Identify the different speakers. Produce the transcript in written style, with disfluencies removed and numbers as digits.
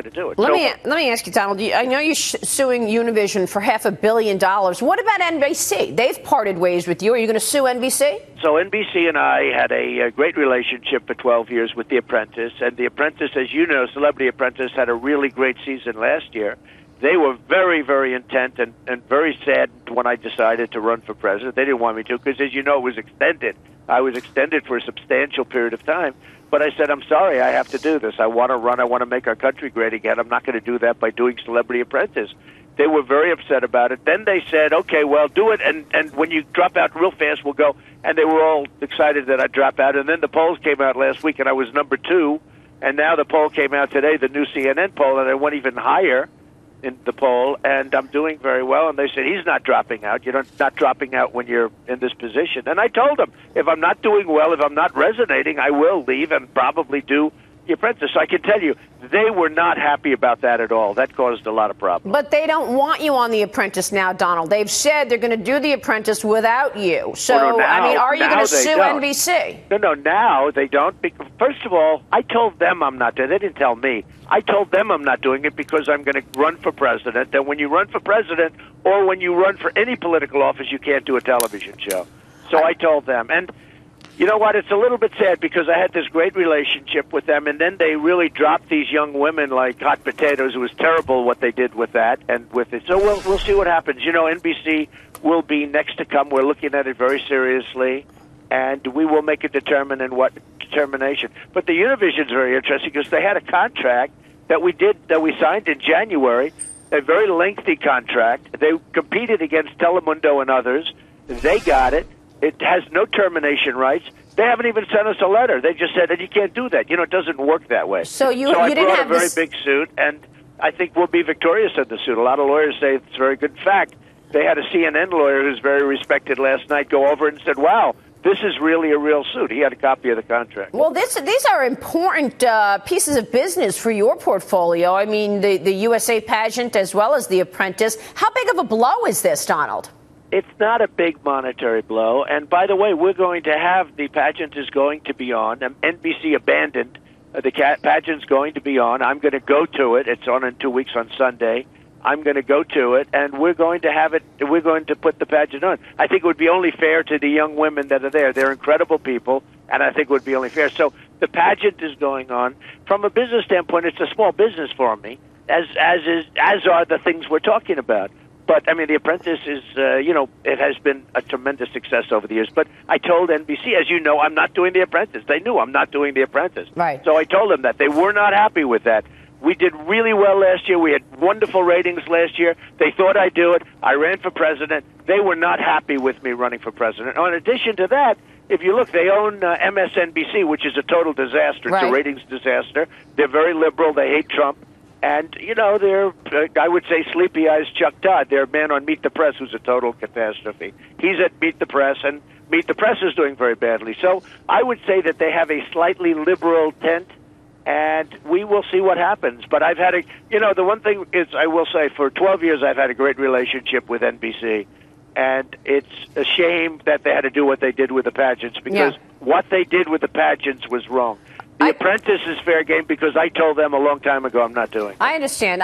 Speaker 1: going to do it.
Speaker 2: Let me ask you, Donald. I know you're suing Univision for $500 million. What about NBC? They've parted ways with you. Are you going to sue NBC?
Speaker 1: So NBC and I had a great relationship for 12 years with The Apprentice. And The Apprentice, as you know, Celebrity Apprentice, had a really great season last year. They were very, very intent and very sad when I decided to run for president. They didn't want me to because, as you know, it was extended. I was extended for a substantial period of time. But I said, I'm sorry, I have to do this. I want to run. I want to make our country great again. I'm not going to do that by doing Celebrity Apprentice. They were very upset about it. Then they said, okay, well, do it, and when you drop out real fast, we'll go. And they were all excited that I'd drop out. And then the polls came out last week, and I was #2. And now the poll came out today, the new CNN poll, and I went even higher in the poll, and I'm doing very well. And they said, he's not dropping out. You're not dropping out when you're in this position. And I told them, if I'm not doing well, if I'm not resonating, I will leave and probably do The Apprentice. So I can tell you, they were not happy about that at all. That caused a lot of problems.
Speaker 2: But they don't want you on The Apprentice now, Donald. They've said they're going to do The Apprentice without you. So,
Speaker 1: well, no, now,
Speaker 2: I mean, are you going to sue
Speaker 1: don't.
Speaker 2: NBC?
Speaker 1: No, now they don't. Because, first of all, I told them I'm not doing it. They didn't tell me. I told them I'm not doing it because I'm going to run for president. And when you run for president or when you run for any political office, you can't do a television show. So I told them. And you know what? It's a little bit sad because I had this great relationship with them, and then they really dropped these young women like hot potatoes. It was terrible what they did with that and with it. So we'll see what happens. You know, NBC will be next to come. We're looking at it very seriously, and we will make a determination. But the Univision is very interesting because they had a contract that we signed in January, a very lengthy contract. They competed against Telemundo and others. They got it. It has no termination rights. They haven't even sent us a letter. They just said that you can't do that. You know, it doesn't work that way.
Speaker 2: So
Speaker 1: I
Speaker 2: didn't
Speaker 1: brought
Speaker 2: have
Speaker 1: a very big suit, and I think we'll be victorious in the suit. A lot of lawyers say it's a very good fact. They had a CNN lawyer who's very respected last night go over and said, wow, this is really a real suit. He had a copy of the contract.
Speaker 2: Well, these are important pieces of business for your portfolio. I mean, the USA pageant as well as The Apprentice. How big of a blow is this, Donald?
Speaker 1: It's not a big monetary blow. And by the way, we're going to have the pageant is going to be on. NBC abandoned the pageant's going to be on. I'm going to go to it. It's on in 2 weeks on Sunday. I'm going to go to it, and we're going to have it. We're going to put the pageant on. I think it would be only fair to the young women that are there. They're incredible people, and I think it would be only fair. So the pageant is going on. From a business standpoint, it's a small business for me, as are the things we're talking about. But, I mean, The Apprentice is, it has been a tremendous success over the years. But I told NBC, as you know, I'm not doing The Apprentice. They knew I'm not doing The Apprentice.
Speaker 2: Right.
Speaker 1: So I told them that. They were not happy with that. We did really well last year. We had wonderful ratings last year. They thought I'd do it. I ran for president. They were not happy with me running for president. In addition to that, if you look, they own MSNBC, which is a total disaster. Right. It's a ratings disaster. They're very liberal. They hate Trump. And, you know, they're, I would say, sleepy eyes Chuck Todd. They're a man on Meet the Press who's a total catastrophe. He's at Meet the Press, and Meet the Press is doing very badly. So I would say that they have a slightly liberal tent, and we will see what happens. But I've had the one thing is, I will say, for 12 years I've had a great relationship with NBC. And it's a shame that they had to do what they did with the pageants, because what they did with the pageants was wrong. The Apprentice is fair game because I told them a long time ago I'm not doing it.
Speaker 2: I understand.